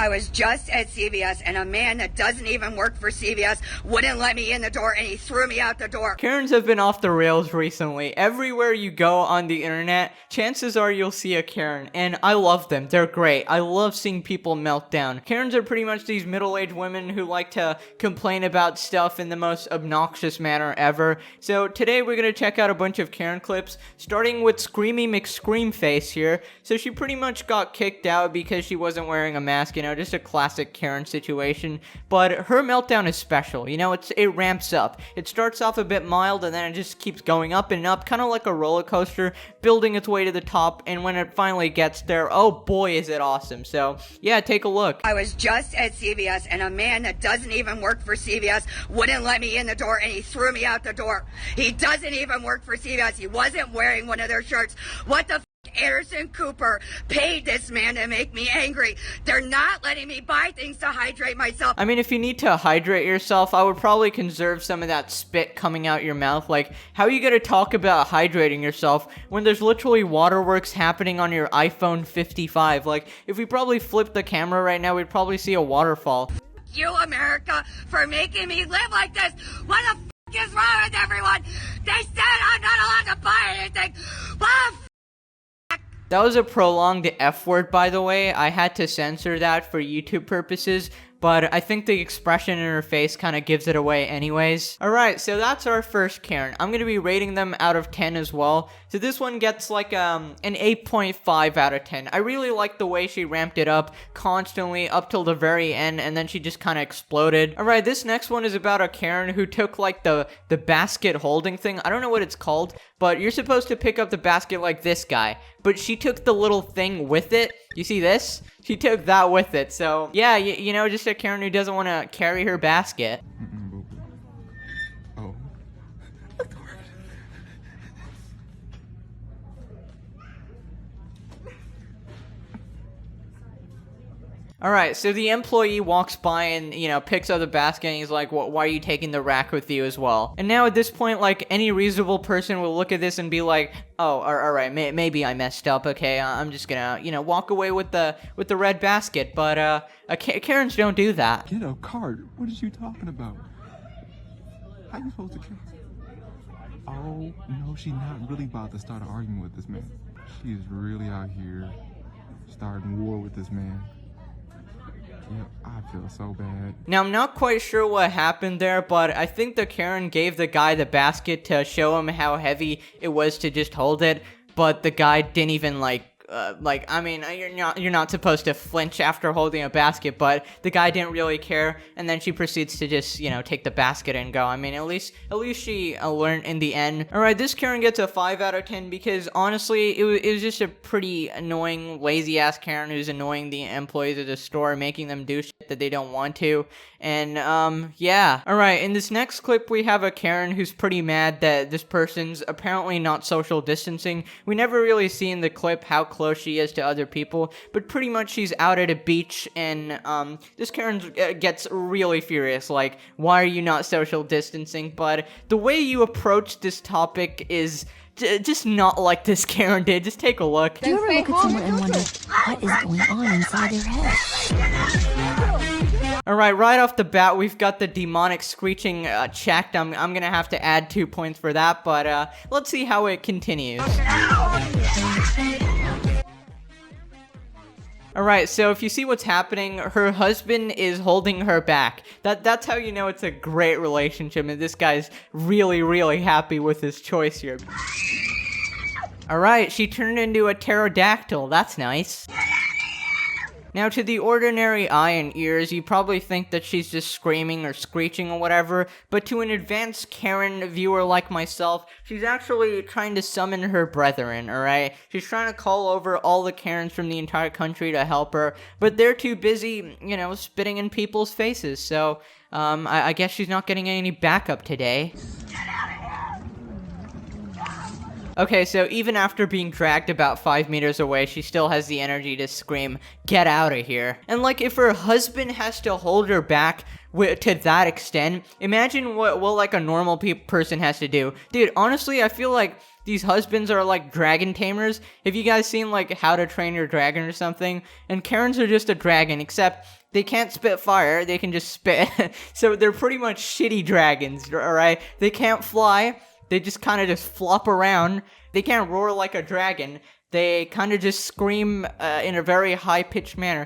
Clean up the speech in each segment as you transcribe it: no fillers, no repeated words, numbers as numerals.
I was just at CVS and a man that doesn't even work for CVS wouldn't let me in the door and he threw me out the door. Karens have been off the rails recently. Everywhere you go on the internet, chances are you'll see a Karen, and I love them. They're great. I love seeing people melt down. Karens are pretty much these middle-aged women who like to complain about stuff in the most obnoxious manner ever. So today we're gonna check out a bunch of Karen clips, starting with Screamy McScreamface here. So she pretty much got kicked out because she wasn't wearing a mask, just a classic Karen situation. But her meltdown is special, it ramps up. It starts off a bit mild and then it just keeps going up and up, kind of like a roller coaster, building its way to the top, and when it finally gets there, oh boy is it awesome. So yeah, take a look. I was just at CVS and a man that doesn't even work for CVS wouldn't let me in the door and he threw me out the door. He doesn't even work for CVS. He wasn't wearing one of their shirts. What the Anderson Cooper paid this man to make me angry. They're not letting me buy things to hydrate myself. I mean, if you need to hydrate yourself, I would probably conserve some of that spit coming out your mouth. Like, how are you gonna talk about hydrating yourself when there's literally waterworks happening on your iPhone 55? Like, if we probably flipped the camera right now, we'd probably see a waterfall. You, America, for making me live like this. What the is wrong with everyone? They said I'm not allowed to buy anything. What the That was a prolonged F word, by the way. I had to censor that for YouTube purposes, but I think the expression in her face kind of gives it away anyways. Alright, so that's our first Karen. I'm going to be rating them out of 10 as well. So this one gets like an 8.5 out of 10. I really like the way she ramped it up constantly up till the very end, and then she just kind of exploded. Alright, this next one is about a Karen who took like the basket holding thing. I don't know what it's called, but you're supposed to pick up the basket like this guy. But she took the little thing with it. You see this? She took that with it. So yeah, just a Karen who doesn't want to carry her basket. Oh. Alright, so the employee walks by and, picks up the basket and he's like, why are you taking the rack with you as well? And now at this point, like, any reasonable person will look at this and be like, oh, alright, maybe I messed up, okay, I'm just gonna, walk away with the red basket, but, Karens don't do that. Get a card. What are you talking about? How you supposed to care? Oh, no, she's not really about to start an argument with this man. She is really out here starting war with this man. Yep, I feel so bad. Now, I'm not quite sure what happened there, but I think the Karen gave the guy the basket to show him how heavy it was to just hold it, but the guy didn't even, you're not supposed to flinch after holding a basket, but the guy didn't really care, and then she proceeds to just, take the basket and go. I mean, at least she learned in the end. Alright, this Karen gets a 5 out of 10 because, honestly, it was just a pretty annoying, lazy-ass Karen who's annoying the employees of the store, making them do shit that they don't want to, and, yeah. Alright, in this next clip, we have a Karen who's pretty mad that this person's apparently not social distancing. We never really see in the clip how close she is to other people, but pretty much she's out at a beach, and this Karen gets really furious, like, why are you not social distancing? But the way you approach this topic is just not like this Karen did. Just take a look. Do you ever look at someone and wonder what is going on inside their head? Alright, right off the bat, we've got the demonic screeching checked. I'm gonna have to add 2 points for that, but let's see how it continues. Alright, so if you see what's happening, her husband is holding her back. That's how you know it's a great relationship, and this guy's really, really happy with his choice here. Alright, she turned into a pterodactyl. That's nice. Now, to the ordinary eye and ears, you probably think that she's just screaming or screeching or whatever, but to an advanced Karen viewer like myself, she's actually trying to summon her brethren, alright? She's trying to call over all the Karens from the entire country to help her, but they're too busy, spitting in people's faces, so, I guess she's not getting any backup today. Okay, so even after being dragged about 5 meters away, she still has the energy to scream, "Get out of here." And like, if her husband has to hold her back to that extent, imagine what like a normal person has to do. Dude, honestly, I feel like these husbands are like dragon tamers. Have you guys seen like How to Train Your Dragon or something? And Karens are just a dragon, except they can't spit fire, they can just spit. So they're pretty much shitty dragons, alright? They can't fly, they just kind of just flop around. They can't roar like a dragon. They kind of just scream in a very high-pitched manner.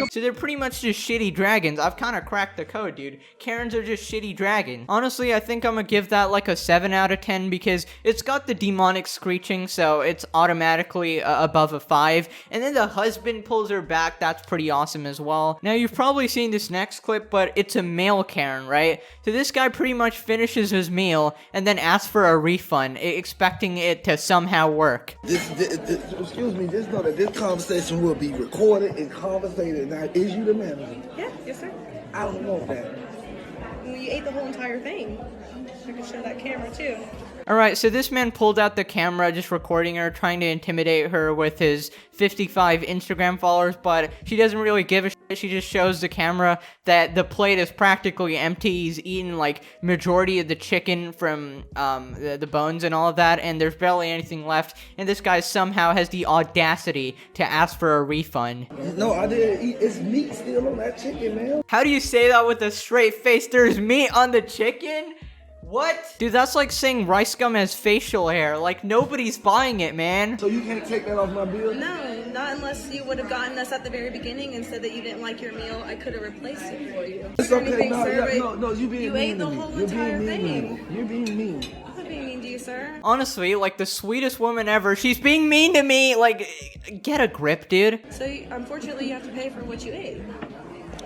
So they're pretty much just shitty dragons. I've kind of cracked the code, dude. Karens are just shitty dragons. Honestly, I think I'm gonna give that like a 7 out of 10 because it's got the demonic screeching, so it's automatically above a 5. And then the husband pulls her back. That's pretty awesome as well. Now, you've probably seen this next clip, but it's a male Karen, right? So this guy pretty much finishes his meal and then asks for a refund, expecting it to somehow work. Excuse me, just know that this conversation will be recorded and conversated. Now, is you the manager? Yeah, yes sir. I don't want that. Well, you ate the whole entire thing. I can show that camera too. Alright, so this man pulled out the camera, just recording her, trying to intimidate her with his 55 Instagram followers, but she doesn't really give a shit. She just shows the camera that the plate is practically empty. He's eaten, like, majority of the chicken from, the bones and all of that, and there's barely anything left, and this guy somehow has the audacity to ask for a refund. No, I didn't eat. It's meat still on that chicken, man. How do you say that with a straight face? There's meat on the chicken? What? Dude, that's like saying rice gum has facial hair. Like, nobody's buying it, man. So you can't take that off my bill? No, not unless you would have gotten us at the very beginning and said that you didn't like your meal. I could have replaced it for you. It's okay. Anything, No, sir, yeah, but no, you being you mean ate the to me. whole You're entire being mean to thing. me. You're being mean. I'm not being mean to you, sir. Honestly, like, the sweetest woman ever. She's being mean to me. Like, get a grip, dude. So, unfortunately, you have to pay for what you ate.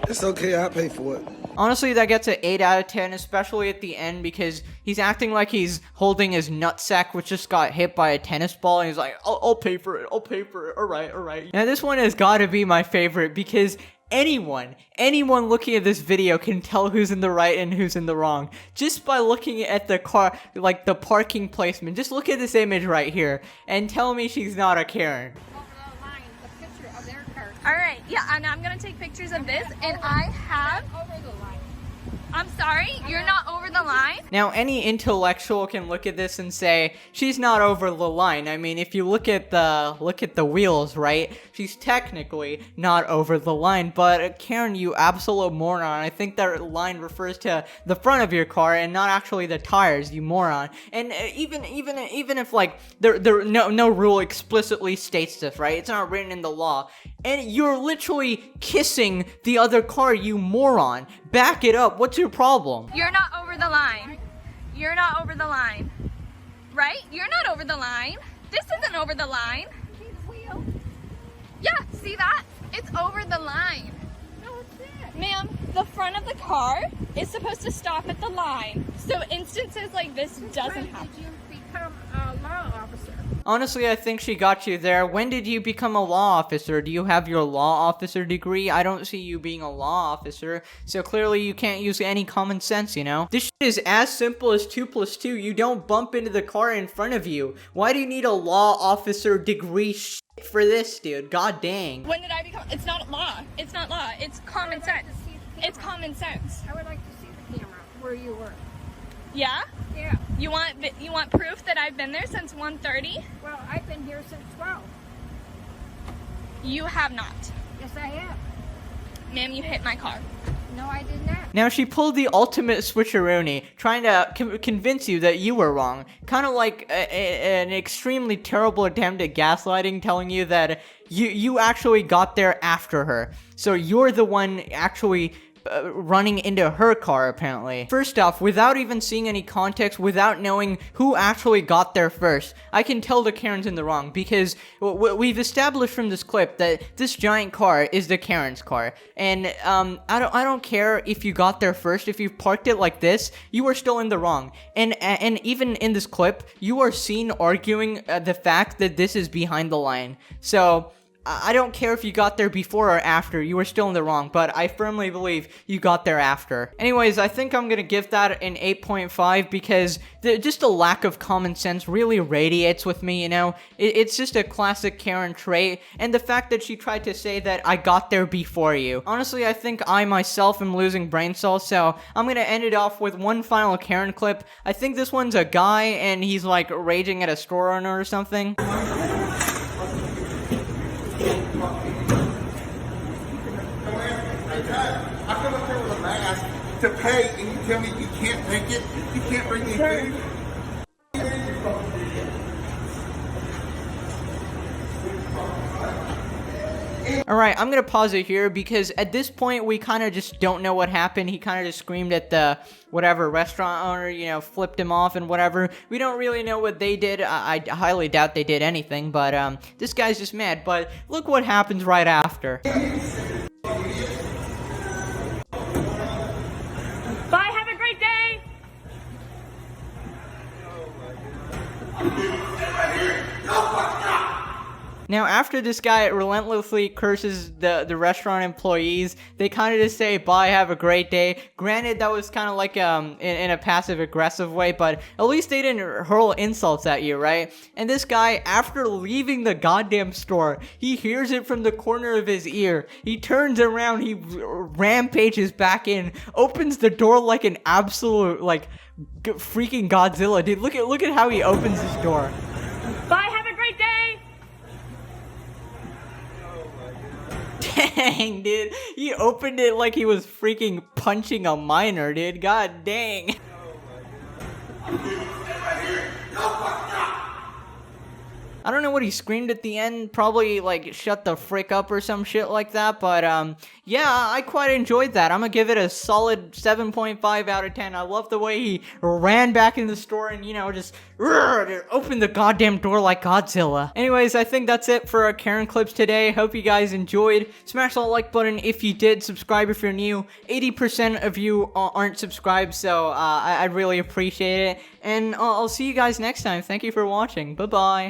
It's okay. I'll pay for it. Honestly, that gets an 8 out of 10, especially at the end, because he's acting like he's holding his nutsack, which just got hit by a tennis ball, and he's like, I'll pay for it, I'll pay for it, alright. Now, this one has got to be my favorite, because anyone looking at this video can tell who's in the right and who's in the wrong, just by looking at the car, like, the parking placement. Just look at this image right here, and tell me she's not a Karen. Alright, yeah, and I'm gonna take pictures of this, and I have... I'm sorry, you're not over the line? Now, any intellectual can look at this and say, she's not over the line. I mean, if you look at the wheels, right? She's technically not over the line, but Karen, you absolute moron. I think that line refers to the front of your car and not actually the tires, you moron. And even if, like, no rule explicitly states this, right? It's not written in the law. And you're literally kissing the other car, you moron. Back it up. What's your problem? You're not over the line. You're not over the line. Right? You're not over the line. This isn't over the line. Yeah, see that? It's over the line. No, it's not. Ma'am, the front of the car is supposed to stop at the line. So instances like this doesn't happen. Did you become a law officer? Honestly, I think she got you there. When did you become a law officer? Do you have your law officer degree? I don't see you being a law officer, so clearly you can't use any common sense, you know? This shit is as simple as 2 + 2. You don't bump into the car in front of you. Why do you need a law officer degree shit for this, dude? God dang. When did I become? It's not law. It's not law. It's common sense. It's common sense. I would like to see the camera where you were. Yeah? Yeah. You want proof that I've been there since 1:30? Well, I've been here since 12. You have not. Yes, I have. Ma'am, you hit my car. No, I did not. Now, she pulled the ultimate switcheroony, trying to convince you that you were wrong. Kind of like an extremely terrible attempt at gaslighting, telling you that you actually got there after her. So you're the one actually running into her car, apparently. First off, without even seeing any context, without knowing who actually got there first, I can tell the Karen's in the wrong, because we've established from this clip that this giant car is the Karen's car, and I don't care if you got there first. If you parked it like this, you are still in the wrong. And even in this clip, you are seen arguing the fact that this is behind the line. So I don't care if you got there before or after, you were still in the wrong, but I firmly believe you got there after. Anyways, I think I'm gonna give that an 8.5 because just a lack of common sense really radiates with me, you know? It's just a classic Karen trait, and the fact that she tried to say that I got there before you. Honestly, I think I myself am losing brain cells, so I'm gonna end it off with one final Karen clip. I think this one's a guy, and he's like raging at a store owner or something. I come up here with a mask to pay, and you tell me you can't take it? You can't bring me food? Alright, I'm gonna pause it here because at this point we kind of just don't know what happened. He kind of just screamed at the whatever restaurant owner, you know, flipped him off and whatever. We don't really know what they did. I highly doubt they did anything, but this guy's just mad. But look what happens right after. Bye, have a great day. Now, after this guy relentlessly curses the restaurant employees, they kind of just say, bye, have a great day. Granted, that was kind of like in a passive-aggressive way, but at least they didn't hurl insults at you, right? And this guy, after leaving the goddamn store, he hears it from the corner of his ear. He turns around, he rampages back in, opens the door like an absolute, like, freaking Godzilla. Dude, look at how he opens this door. Bye, have a great day. Dang, dude. He opened it like he was freaking punching a minor, dude. God dang. I don't know what he screamed at the end, probably like shut the frick up or some shit like that, but yeah, I quite enjoyed that. I'm gonna give it a solid 7.5 out of 10. I love the way he ran back in the store and, you know, just opened the goddamn door like Godzilla. Anyways, I think that's it for our Karen clips today. Hope you guys enjoyed. Smash that like button if you did. Subscribe if you're new. 80% of you aren't subscribed, so I'd really appreciate it. And I'll see you guys next time. Thank you for watching. Bye-bye.